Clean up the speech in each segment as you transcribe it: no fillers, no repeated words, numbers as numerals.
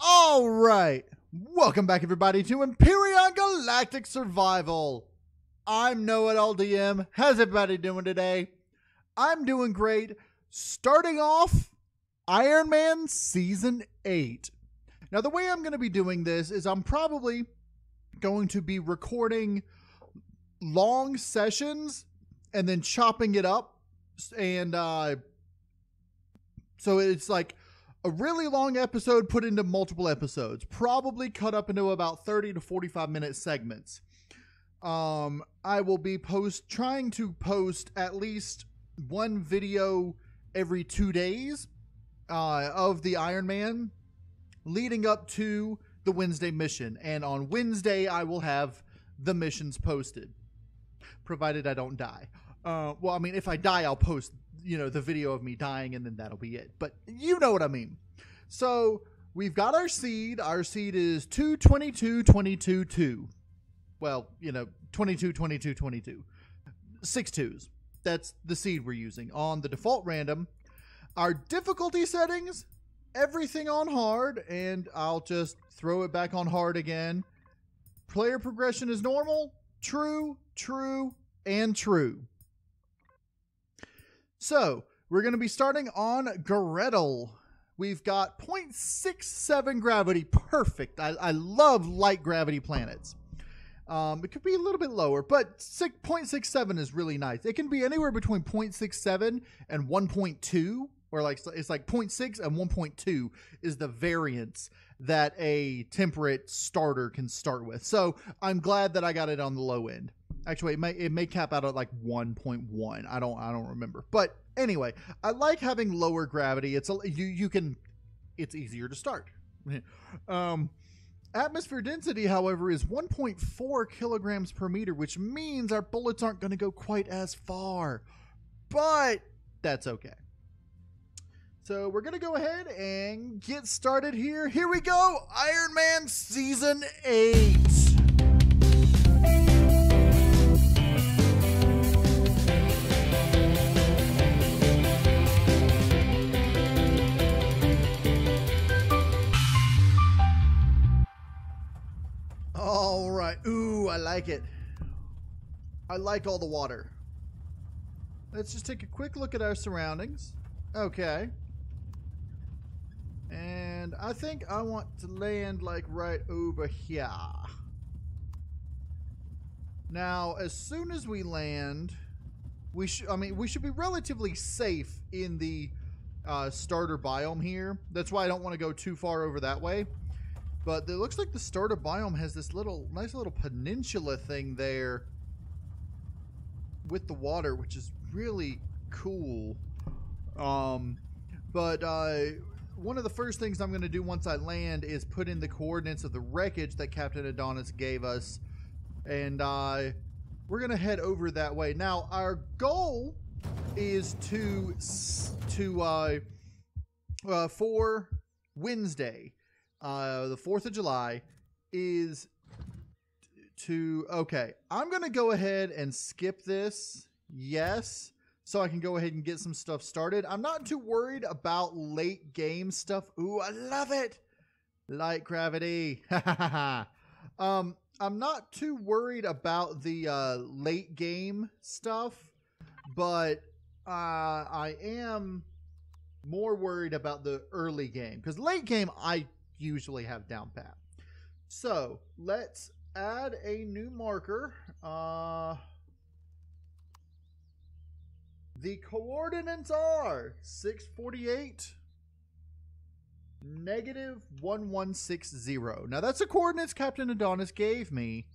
All right, welcome back everybody to Empyrion Galactic Survival. I'm KnowItAllDM. How's everybody doing today? I'm doing great. Starting off, Ironman Season 8. Now the way I'm going to be doing this is I'm probably going to be recording long sessions and then chopping it up. And so it's like a really long episode put into multiple episodes, probably cut up into about 30 to 45 minute segments. I will be trying to post at least one video every 2 days of the Ironman leading up to the Wednesday mission. And on Wednesday, I will have the missions posted, provided I don't die. Well, I mean, if I die, I'll post, the video of me dying, and then that'll be it. But you know what I mean. So we've got our seed. Our seed is 2, 22, 22, 2. Well, 22, 22, 22. 6 2s. That's the seed we're using on the default random. Our difficulty settings, everything on hard, and I'll just throw it back on hard again. Player progression is normal, true, true, and true. So, we're going to be starting on Gretel. We've got 0.67 gravity. Perfect. I love light gravity planets. It could be a little bit lower, but 0.67 is really nice. It can be anywhere between 0.67 and 1.2, or it's like 0.6 and 1.2 is the variance that a temperate starter can start with. So, I'm glad that I got it on the low end. Actually, it may cap out at like 1.1. I don't remember. But anyway, I like having lower gravity. It's easier to start. Atmosphere density, however, is 1.4 kilograms per meter, which means our bullets aren't going to go quite as far. But that's okay. So we're going to go ahead and get started here. Here we go. Ironman Season 8. All right. Ooh, I like it. I like all the water. Let's just take a quick look at our surroundings. Okay. And I think I want to land like right over here. Now, as soon as we land, we should be relatively safe in the starter biome here. That's why I don't want to go too far over that way. But it looks like the starter biome has this nice little peninsula thing there with the water, which is really cool. But one of the first things I'm going to do once I land is put in the coordinates of the wreckage that Captain Adonis gave us. And we're going to head over that way. Now, our goal is for Wednesday, the 4th of July, is to... Okay, I'm going to go ahead and skip this. Yes. So I can go ahead and get some stuff started. I'm not too worried about late game stuff. Ooh, I love it. Light gravity. I'm not too worried about the late game stuff, but I am more worried about the early game, because late game I usually have down pat. So let's add a new marker. The coordinates are 648 negative 1160. Now that's the coordinates Captain Adonis gave me.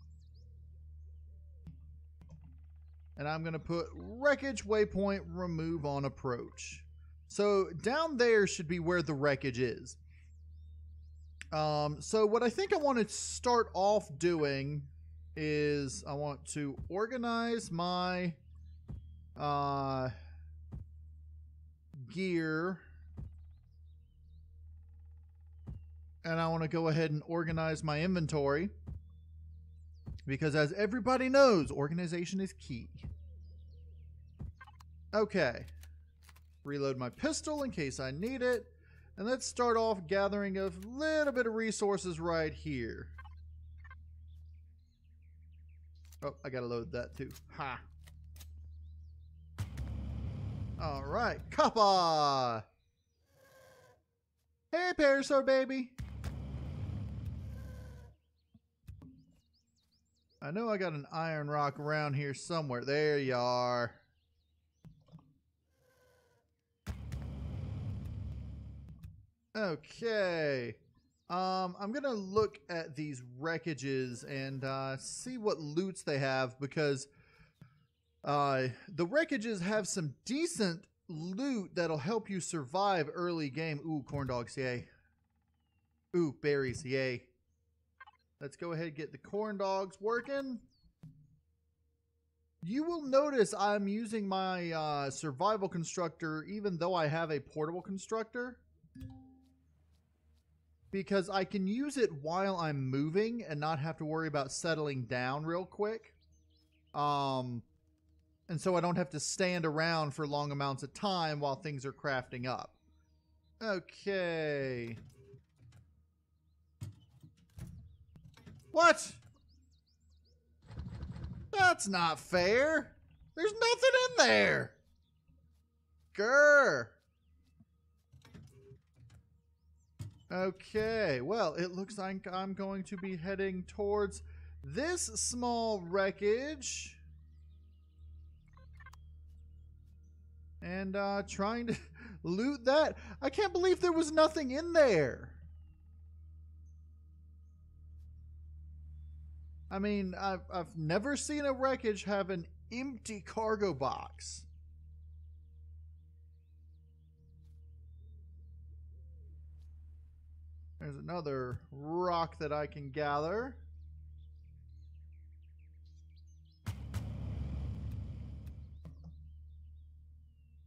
And I'm going to put wreckage waypoint remove on approach. So down there should be where the wreckage is. So what I think I want to start off doing is I want to organize my gear, and I want to go ahead and organize my inventory, because as everybody knows, organization is key. Okay, reload my pistol in case I need it. And let's start off gathering a little bit of resources right here. Oh, I gotta load that too. Ha! Alright, copper! Hey, Parasaur baby! I know I got an iron rock around here somewhere. There you are. Okay. I'm gonna look at these wreckages and see what loots they have, because the wreckages have some decent loot that'll help you survive early game. Ooh, corn dogs, yay. Ooh, berries, yay. Let's go ahead and get the corn dogs working. You will notice I'm using my survival constructor even though I have a portable constructor, because I can use it while I'm moving and not have to worry about settling down real quick. And so I don't have to stand around for long amounts of time while things are crafting up. Okay. What? That's not fair. There's nothing in there. Grr. Okay, well, it looks like I'm going to be heading towards this small wreckage. And trying to loot that. I can't believe there was nothing in there. I mean, I've never seen a wreckage have an empty cargo box. There's another rock that I can gather.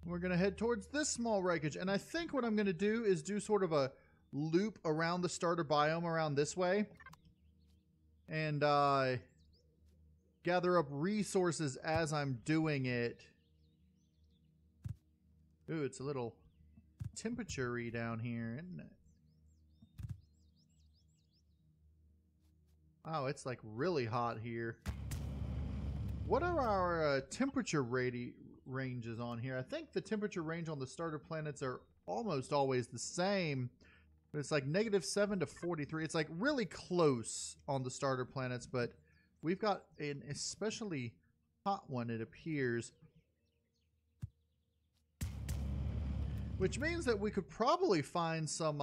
We're going to head towards this small wreckage. And I think what I'm going to do is do sort of a loop around the starter biome around this way. And gather up resources as I'm doing it. Ooh, it's a little temperature-y down here, isn't it? Wow, it's like really hot here. What are our temperature ranges on here? I think the temperature range on the starter planets are almost always the same. But it's like -7 to 43. It's like really close on the starter planets, but we've got an especially hot one, it appears. Which means that we could probably find some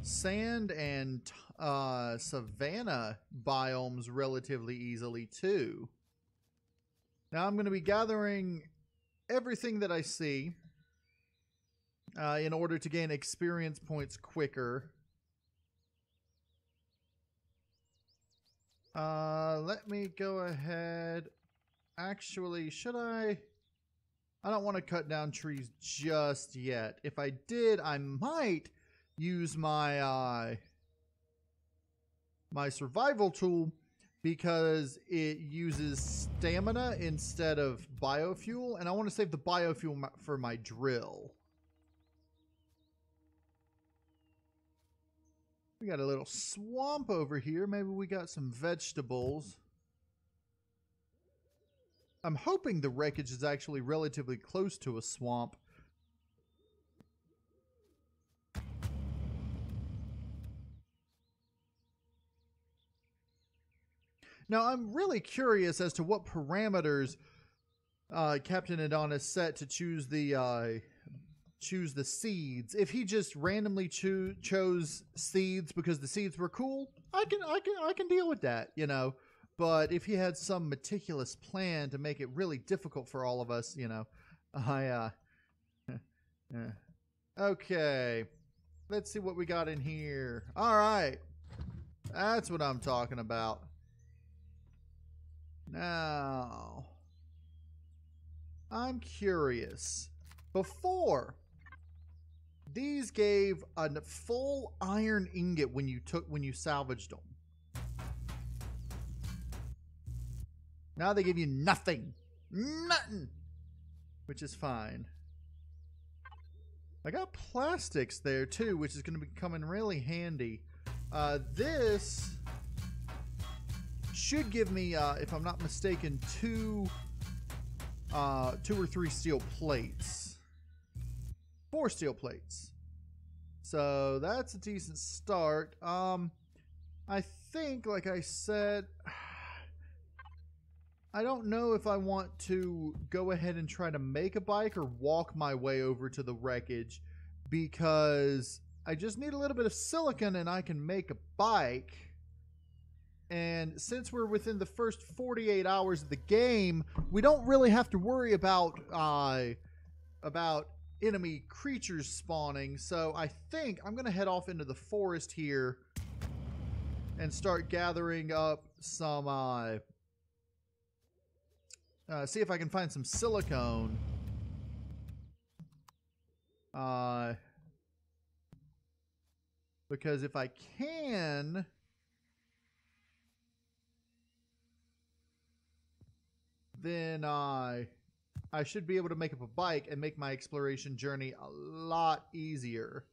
sand and savanna biomes relatively easily too. Now I'm going to be gathering everything that I see in order to gain experience points quicker. Let me go ahead. Actually, should I? I don't want to cut down trees just yet. If I did, I might use my my survival tool, because it uses stamina instead of biofuel, and I want to save the biofuel for my drill. We got a little swamp over here. Maybe we got some vegetables. I'm hoping the wreckage is actually relatively close to a swamp. Now, I'm really curious as to what parameters Captain Adonis set to choose the seeds. If he just randomly chose seeds because the seeds were cool, I can deal with that, you know. But if he had some meticulous plan to make it really difficult for all of us, you know, okay. Let's see what we got in here. All right. That's what I'm talking about. Now, I'm curious. Before, these gave a full iron ingot when you salvaged them. Now they give you nothing. Nothing. Which is fine. I got plastics there too, which is going to be coming really handy. This should give me, if I'm not mistaken, two or three steel plates. 4 steel plates. So that's a decent start. I think, like I said, I don't know if I want to go ahead and try to make a bike or walk my way over to the wreckage, because I just need a little bit of silicon and I can make a bike. And since we're within the first 48 hours of the game, we don't really have to worry about enemy creatures spawning. So I think I'm going to head off into the forest here and start gathering up some, see if I can find some silicone. Because if I can, then I should be able to make up a bike and make my exploration journey a lot easier.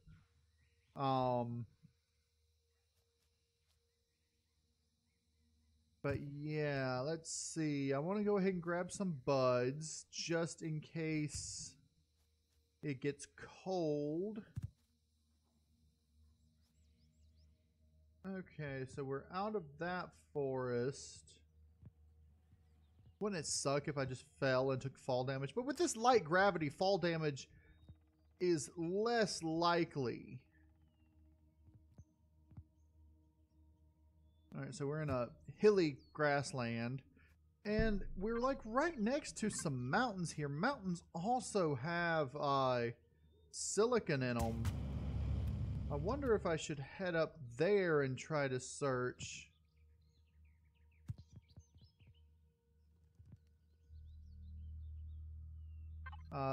But yeah, let's see. I want to go ahead and grab some buds just in case it gets cold. Okay, so we're out of that forest. Wouldn't it suck if I just fell and took fall damage? But with this light gravity, fall damage is less likely. Alright, so we're in a hilly grassland. And we're like right next to some mountains here. Mountains also have silicon in them. I wonder if I should head up there and try to search.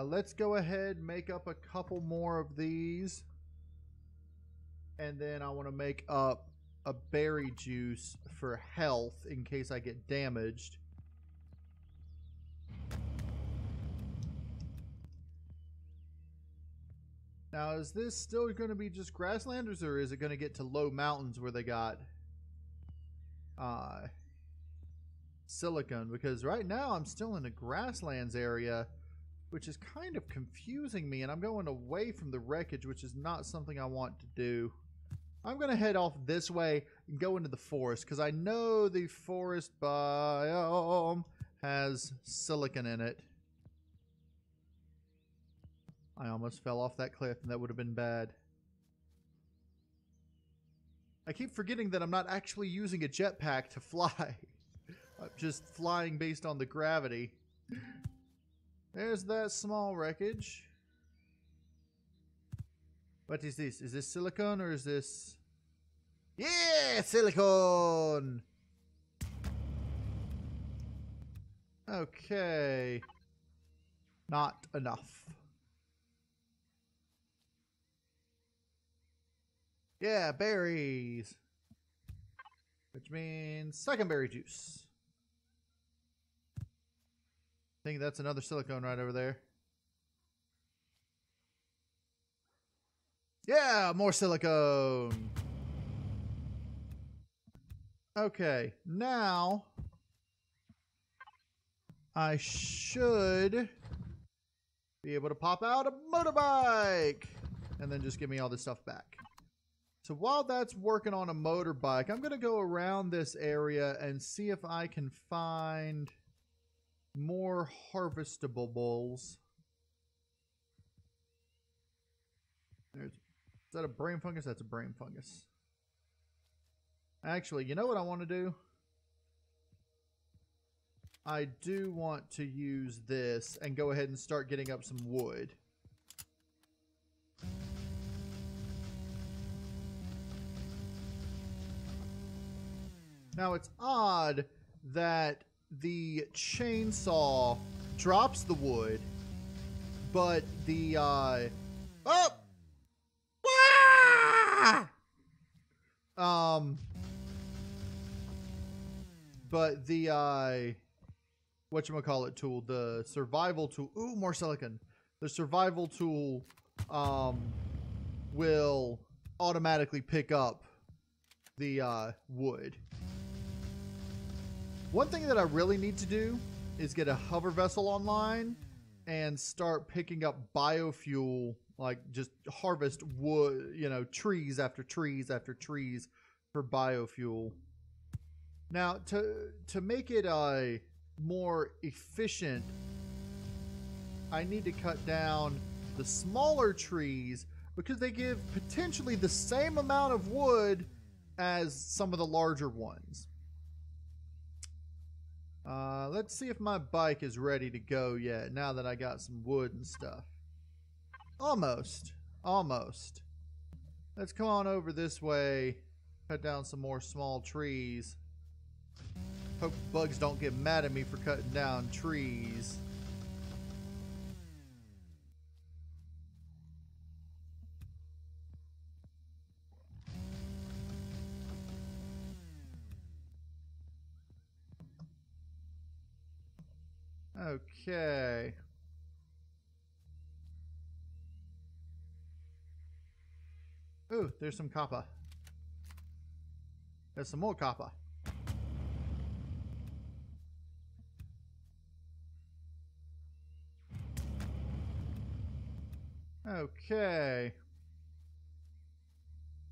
Let's go ahead and make up a couple more of these. And then I want to make up a berry juice for health in case I get damaged. Now, is this still going to be just grasslanders, or is it going to get to low mountains where they got silicon? Because right now I'm still in the grasslands area, which is kind of confusing me, and I'm going away from the wreckage, which is not something I want to do. I'm going to head off this way and go into the forest, because I know the forest biome has silicon in it. I almost fell off that cliff, and that would have been bad. I keep forgetting that I'm not actually using a jetpack to fly. I'm just flying based on the gravity. There's that small wreckage. What is this? Is this silicone or is this... Yeah! Silicone! Okay. Not enough. Yeah, berries. Which means second berry juice. I think that's another silicone right over there. Yeah, more silicone. Okay, now I should be able to pop out a motorbike and then just give me all this stuff back. So while that's working on a motorbike, I'm going to go around this area and see if I can find more harvestables. Is that a brain fungus? That's a brain fungus. Actually, you know what I want to do? I do want to use this and go ahead and start getting up some wood. Now, it's odd that the chainsaw drops the wood, but the, oh! But the, whatchamacallit tool, the survival tool, ooh, more silicon. The survival tool will automatically pick up the wood. One thing that I really need to do is get a hover vessel online and start picking up biofuel, like just harvest wood, you know, trees after trees after trees for biofuel. Now, to make it more efficient, I need to cut down the smaller trees because they give potentially the same amount of wood as some of the larger ones. Let's see if my bike is ready to go yet, now that I got some wood and stuff. Almost. Almost. Let's come on over this way, cut down some more small trees. Hope bugs don't get mad at me for cutting down trees. Okay. Ooh, there's some copper. There's some more copper. Okay.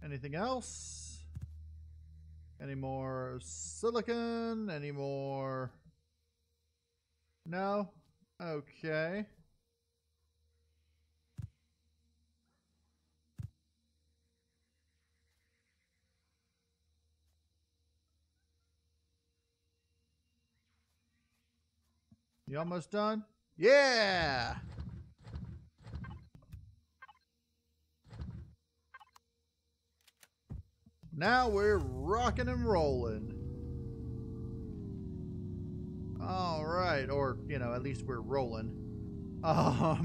Anything else? Any more silicon? Any more? No? Okay. You almost done? Yeah! Now we're rocking and rolling. All right, or, you know, at least we're rolling. All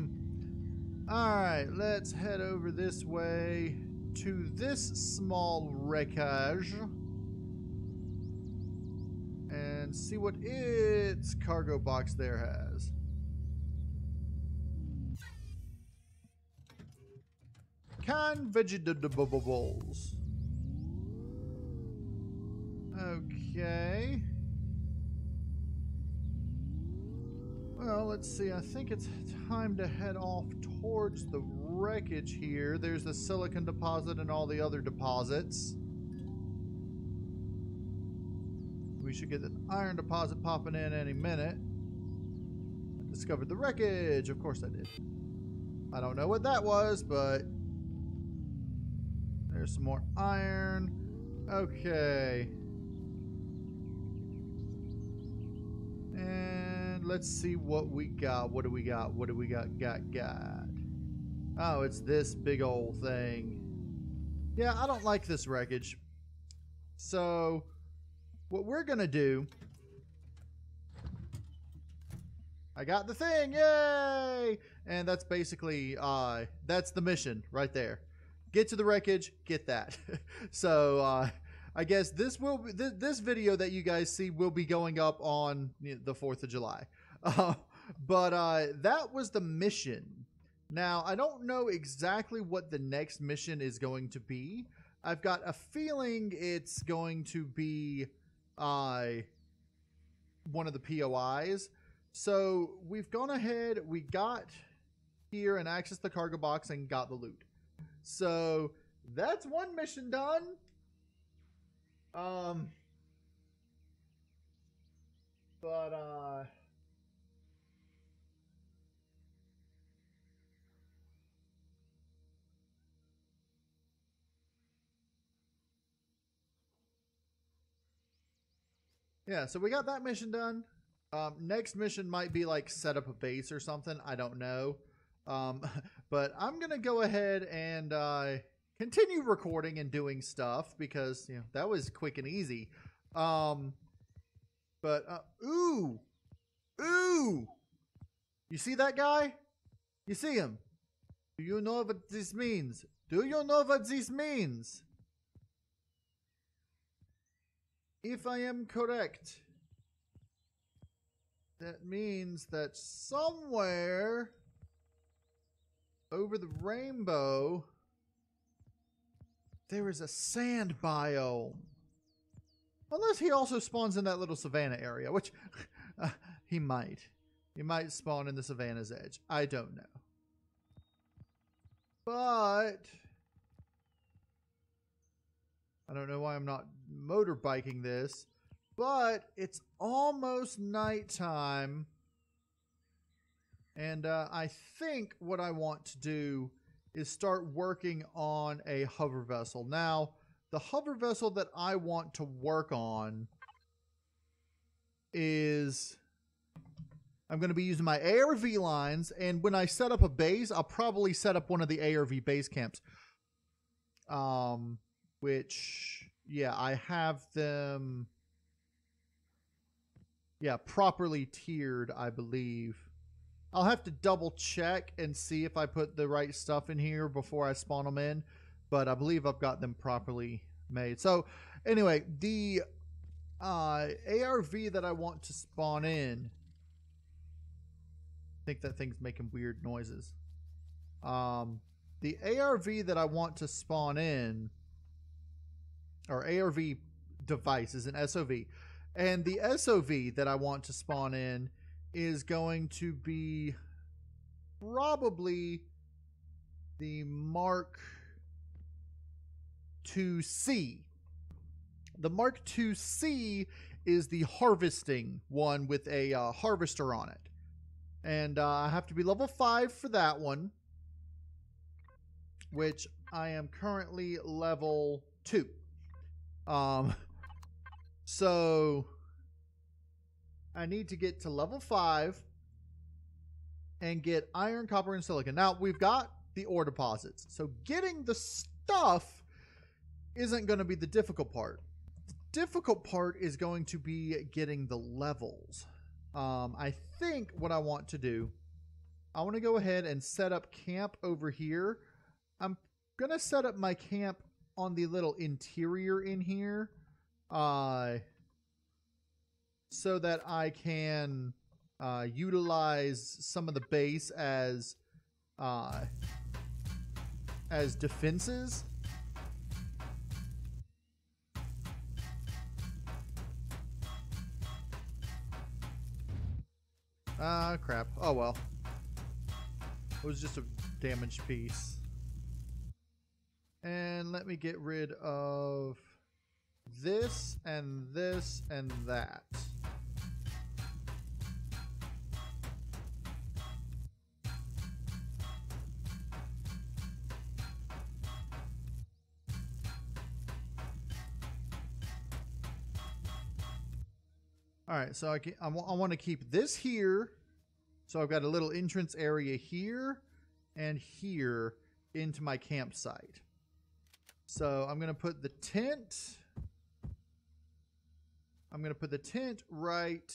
right, let's head over this way to this small wreckage and see what its cargo box there has. Canned vegetables. Okay. Well, let's see. I think it's time to head off towards the wreckage here. There's the silicon deposit and all the other deposits. We should get an iron deposit popping in any minute. I discovered the wreckage. Of course I did. I don't know what that was, but there's some more iron. Okay. And let's see what we got. What do we got? What do we got? Got. Oh, it's this big old thing. Yeah, I don't like this wreckage. So, what we're gonna do... I got the thing! Yay! And that's basically, that's the mission right there. Get to the wreckage, get that. So, I guess this will be, this video that you guys see will be going up on the 4th of July. But that was the mission. Now, I don't know exactly what the next mission is going to be. I've got a feeling it's going to be one of the POIs. So we've gone ahead, we got here and accessed the cargo box and got the loot. So that's one mission done. Yeah, so we got that mission done. Next mission might be like set up a base or something. I don't know. But I'm going to go ahead and continue recording and doing stuff because, you know, that was quick and easy. Ooh! You see that guy? You see him? Do you know what this means? Do you know what this means? If I am correct, that means that somewhere over the rainbow, there is a sand biome. Unless he also spawns in that little savannah area, which he might. He might spawn in the savannah's edge. I don't know. But I don't know why I'm not motorbiking this. But it's almost nighttime. And I think what I want to do is start working on a hover vessel. Now, the hover vessel that I want to work on is... I'm going to be using my ARV lines, and when I set up a base, I'll probably set up one of the ARV base camps. Which, yeah, I have them... Yeah, properly tiered, I believe. I'll have to double check and see if I put the right stuff in here before I spawn them in. But I believe I've got them properly made. So, anyway, the ARV that I want to spawn in... I think that thing's making weird noises. The ARV that I want to spawn in... Or ARV device is an SOV. And the SOV that I want to spawn in is going to be probably the Mark IIC. The Mark IIC is the harvesting one with a harvester on it. And I have to be level 5 for that one, which I am currently level 2. So I need to get to level 5 and get iron, copper, and silicon. Now, we've got the ore deposits. So getting the stuff isn't going to be the difficult part. The difficult part is going to be getting the levels. I think what I want to do, I want to go ahead and set up camp over here. I'm going to set up my camp on the little interior in here. So that I can utilize some of the base as defenses. Crap. Oh well. It was just a damaged piece. And let me get rid of this and this and that. All right, so I want to keep this here. So I've got a little entrance area here and here into my campsite. So I'm going to put the tent. I'm going to put the tent right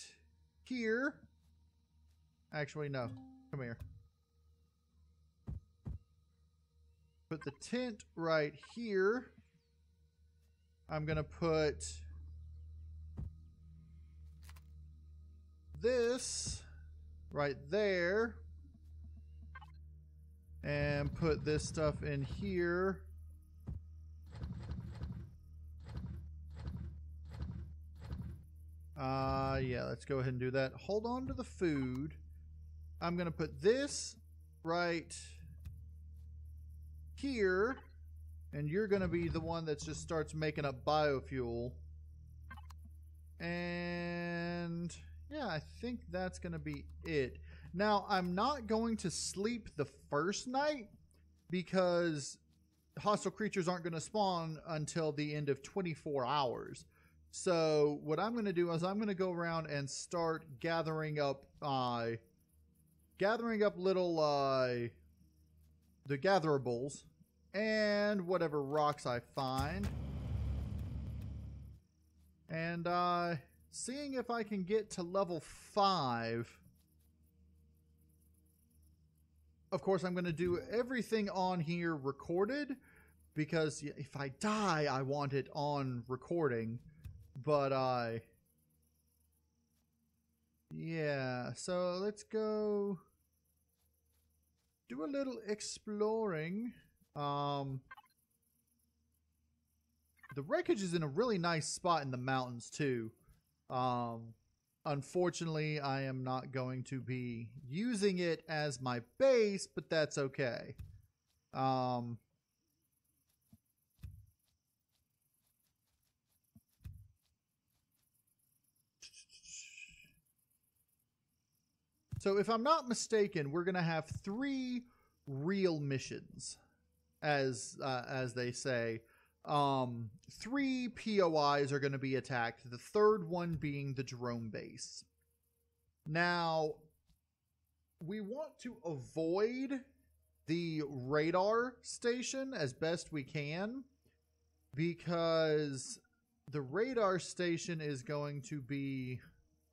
here. Actually, no. Come here. Put the tent right here. I'm going to put this right there. And put this stuff in here. Yeah, let's go ahead and do that. Hold on to the food. I'm going to put this right here. And you're going to be the one that just starts making up biofuel. And yeah, I think that's going to be it. Now, I'm not going to sleep the first night because hostile creatures aren't going to spawn until the end of 24 hours. So what I'm going to do is I'm going to go around and start gathering up little the gatherables and whatever rocks I find, and seeing if I can get to level 5. Of course, I'm going to do everything on here recorded because if I die, I want it on recording. But yeah, so let's go. do a little exploring. The wreckage is in a really nice spot in the mountains too. Unfortunately, I am not going to be using it as my base, but that's okay. So if I'm not mistaken, we're going to have 3 real missions, as they say. 3 POIs are going to be attacked, the third one being the drone base. Now, we want to avoid the radar station as best we can, because the radar station is going to be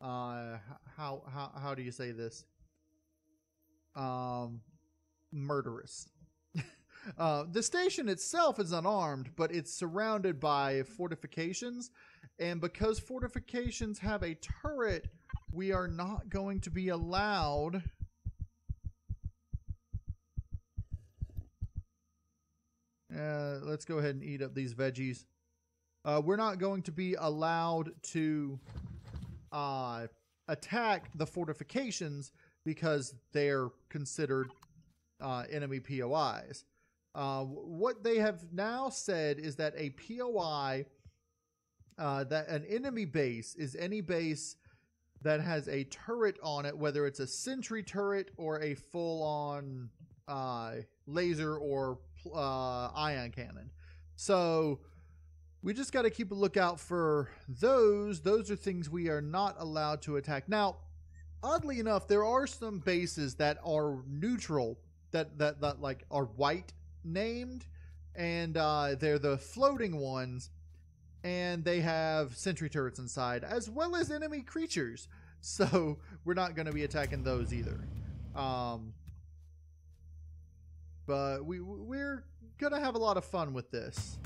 how do you say this? Murderous. The station itself is unarmed, but it's surrounded by fortifications, and because fortifications have a turret, we are not going to be allowed let's go ahead and eat up these veggies. We're not going to be allowed to attack the fortifications because they're considered enemy POIs. What they have now said is that a POI, that an enemy base is any base that has a turret on it, whether it's a sentry turret or a full-on laser or ion cannon. So we just got to keep a lookout for those. Those are things we are not allowed to attack. Now, oddly enough, there are some bases that are neutral, that like are white named, and they're the floating ones, and they have sentry turrets inside, as well as enemy creatures. So we're not going to be attacking those either. But we're going to have a lot of fun with this.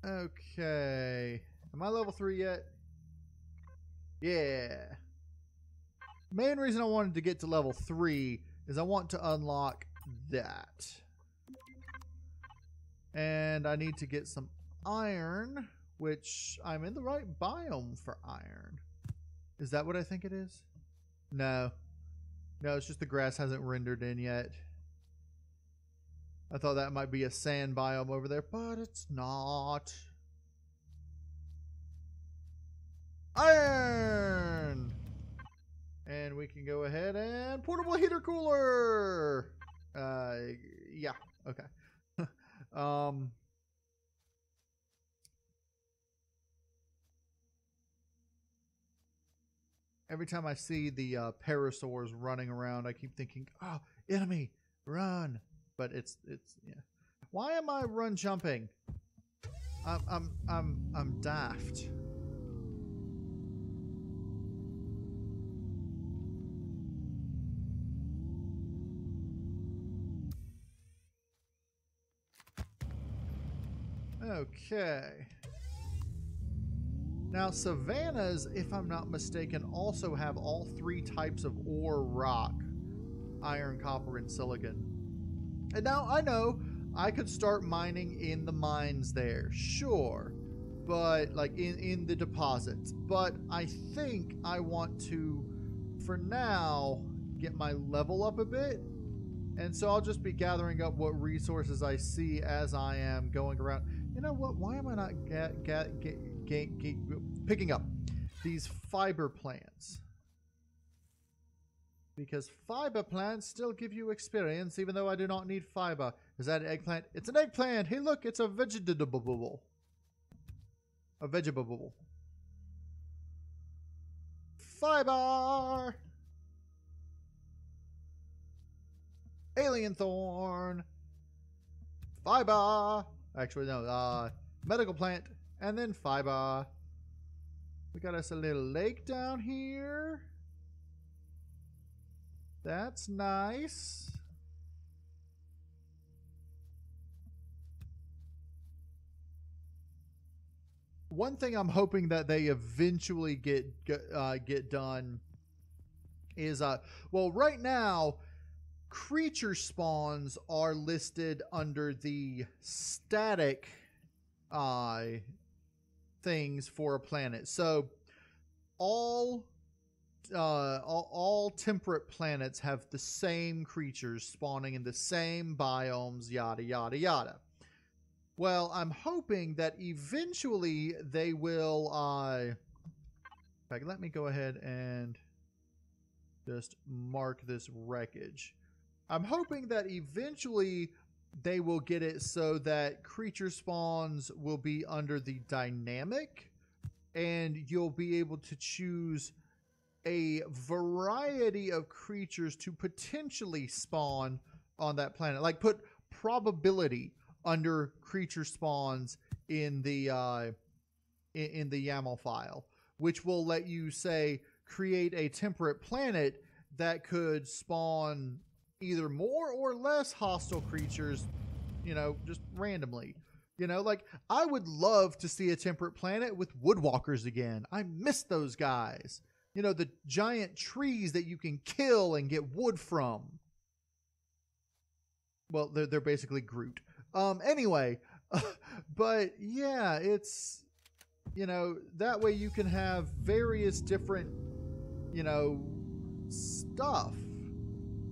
Okay. Am I level 3 yet? Yeah. Main reason I wanted to get to level 3 is I want to unlock that. And I need to get some iron, which I'm in the right biome for iron. Is that what I think it is? No. No, it's just the grass hasn't rendered in yet. I thought that might be a sand biome over there, but it's not. Iron! And we can go ahead and portable heater cooler. Yeah, okay. Every time I see the parasaurs running around, I keep thinking, "Oh, enemy, run!" But it's yeah. Why am I run jumping? I'm daft. Okay. Now, savannas, if I'm not mistaken, also have all 3 types of ore rock: iron, copper, and silicon. And now, I know I could start mining in the mines there, sure, but like in the deposits. But I think I want to, for now, get my level up a bit. And so I'll just be gathering up what resources I see as I am going around. You know what? Why am I not picking up these fiber plants? Because fiber plants still give you experience, even though I do not need fiber. Is that an eggplant? It's an eggplant! Hey, look! It's a vegetable. A vegetable. Fiber! Alien thorn! Fiber! Actually, no. Medical plant, and then fiber. We got us a little lake down here. That's nice. One thing I'm hoping that they eventually get done is, well, right now, creature spawns are listed under the static things for a planet. So all temperate planets have the same creatures spawning in the same biomes, yada yada yada. Well, I'm hoping that eventually they will in fact, let me go ahead and just mark this wreckage. I'm hoping that eventually they will get it so that creature spawns will be under the dynamic, and you'll be able to choose a variety of creatures to potentially spawn on that planet. Like put probability under creature spawns in the YAML file, which will let you say create a temperate planet that could spawn either more or less hostile creatures, you know, just randomly. You know, like, I would love to see a temperate planet with woodwalkers again. I miss those guys. You know, the giant trees that you can kill and get wood from. Well, they're basically Groot. Anyway, but yeah, it's, you know, that way you can have various different, you know, stuff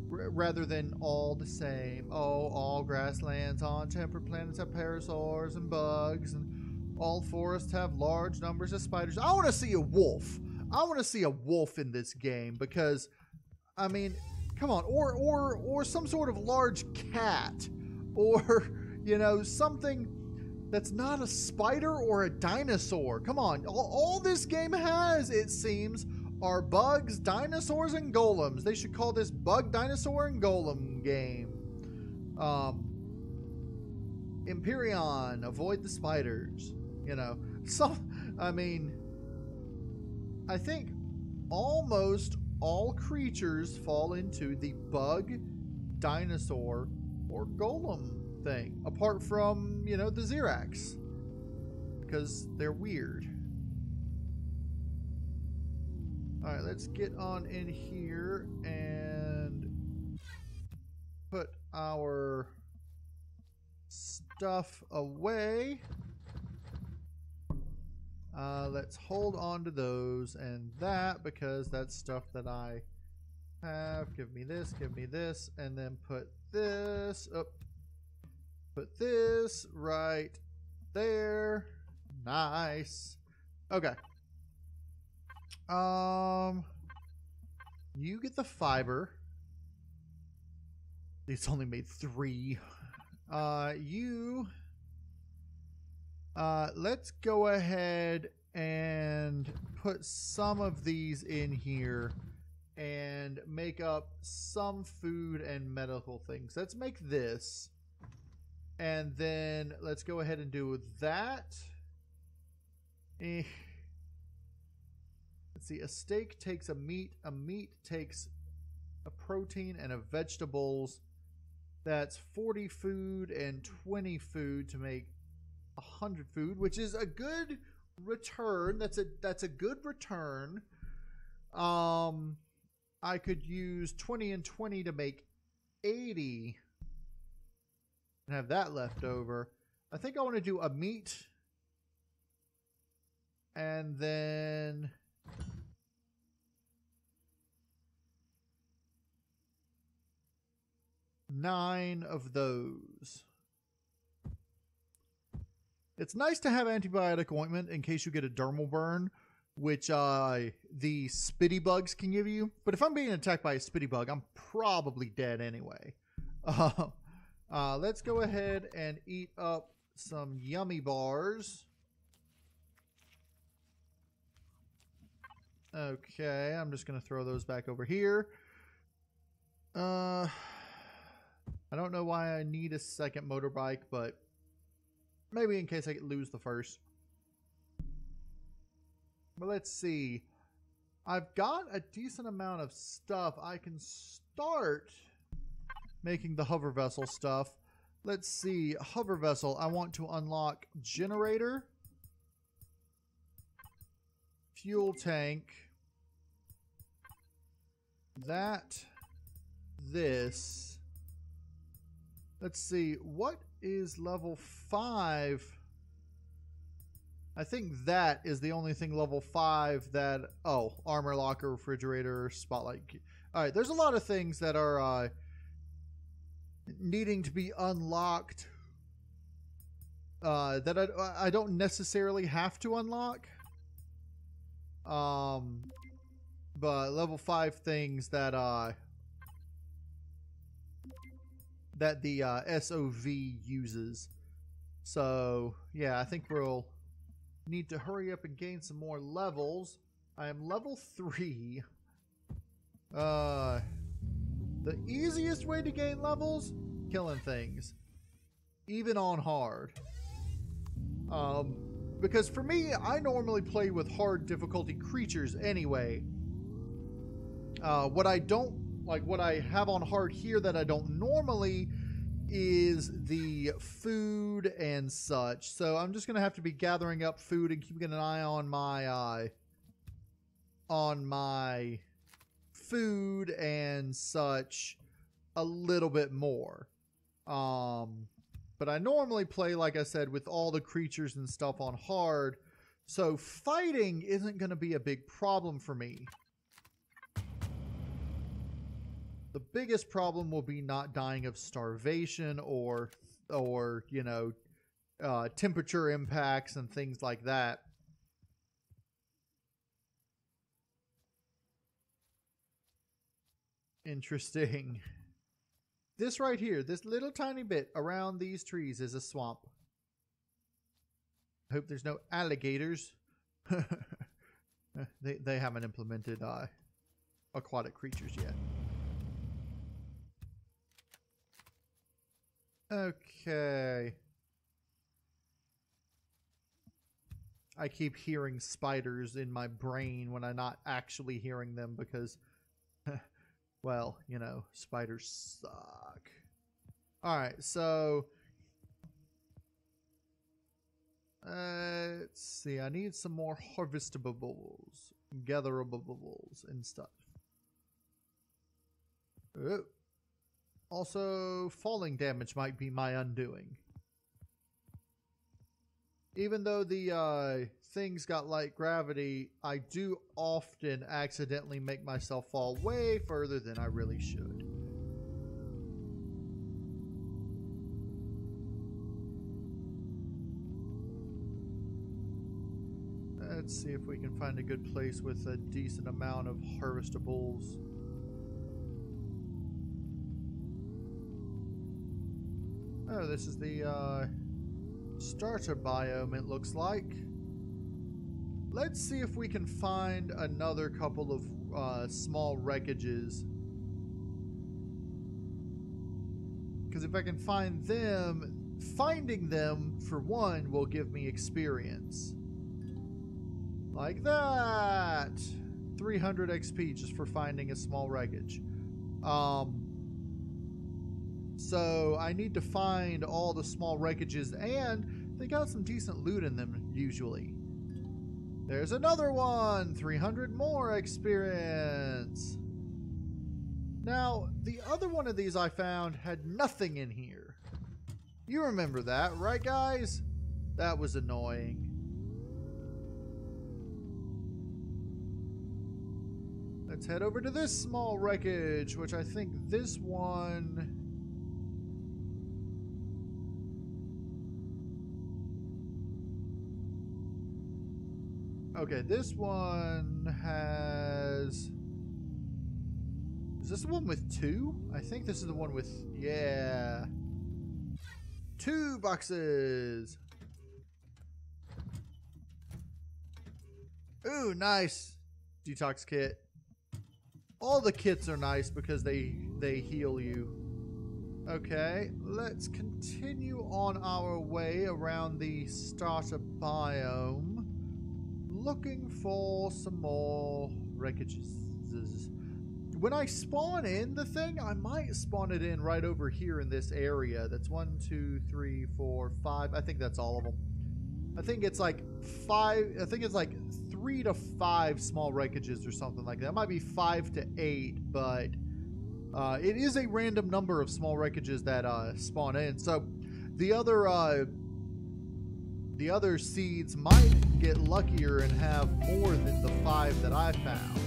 rather than all the same. Oh, all grasslands on temperate planets have parasaurs and bugs, and all forests have large numbers of spiders. I want to see a wolf. I want to see a wolf in this game because, I mean, come on, or some sort of large cat, or, you know, something that's not a spider or a dinosaur. Come on, all this game has, it seems, are bugs, dinosaurs, and golems. They should call this Bug, Dinosaur, and Golem game. Empyrion, avoid the spiders. You know, I mean, I think almost all creatures fall into the bug, dinosaur, or golem thing, apart from, you know, the Xerax, because they're weird. All right, let's get on in here and put our stuff away. Let's hold on to those and that, because that's stuff that I have. Give me this, and then put this up. Put this right there. Nice. Okay. You get the fiber. It's only made 3. Let's go ahead and put some of these in here and make up some food and medical things. Let's make this. And then let's go ahead and do that. Let's see, a steak takes a meat takes a protein and a vegetables. That's 40 food and 20 food to make 100 food, which is a good return. That's a good return. I could use 20 and 20 to make 80 and have that left over. I think I want to do a meat and then nine of those. It's nice to have antibiotic ointment in case you get a dermal burn, which the spitty bugs can give you. But if I'm being attacked by a spitty bug, I'm probably dead anyway. Let's go ahead and eat up some yummy bars. Okay, I'm just going to throw those back over here. I don't know why I need a second motorbike, but maybe in case I lose the first. But let's see. I've got a decent amount of stuff. I can start making the hover vessel stuff. Let's see. Hover vessel. I want to unlock generator, fuel tank, this. Let's see, what is level 5? I think that is the only thing level 5 that... Oh, armor locker, refrigerator, spotlight. Alright, there's a lot of things that are needing to be unlocked that I don't necessarily have to unlock. But level 5 things that the SOV uses. So, yeah, I think we'll need to hurry up and gain some more levels. I am level 3. The easiest way to gain levels? Killing things. Even on hard. Because for me, I normally play with hard difficulty creatures anyway. What I have on hard here that I don't normally is the food and such. So I'm just going to have to be gathering up food and keeping an eye on my food and such a little bit more. But I normally play, like I said, with all the creatures and stuff on hard. So fighting isn't going to be a big problem for me. The biggest problem will be not dying of starvation or you know, temperature impacts and things like that. Interesting. This right here, this little tiny bit around these trees is a swamp. I hope there's no alligators. They haven't implemented aquatic creatures yet. Okay. I keep hearing spiders in my brain when I'm not actually hearing them because, well, you know, spiders suck. Alright, so let's see. I need some more harvestables, gatherables, and stuff. Oh. Also, falling damage might be my undoing. Even though the things got light gravity, I do often accidentally make myself fall way further than I really should. Let's see if we can find a good place with a decent amount of harvestables. Oh, this is the starter biome, it looks like. Let's see if we can find another couple of small wreckages. Because if I can find them, finding them, for one, will give me experience. Like that! 300 XP just for finding a small wreckage. So I need to find all the small wreckages, and they got some decent loot in them usually. There's another one! 300 more experience! Now, the other one of these I found had nothing in here. You remember that, right guys? That was annoying. Let's head over to this small wreckage, which I think this one... Okay, this one has... Is this the one with 2? I think this is the one with... Yeah. 2 boxes! Ooh, nice. Detox kit. All the kits are nice because they heal you. Okay, let's continue on our way around the starter biome. Looking for some more wreckages. When I spawn in the thing, I might spawn it in right over here in this area. That's 1, 2, 3, 4, 5. I think that's all of them. I think it's like 5. I think it's like 3 3 to 5 small wreckages or something like that. It might be 5 to 8, but it is a random number of small wreckages that spawn in. So the other seeds might get luckier and have more than the 5 that I found.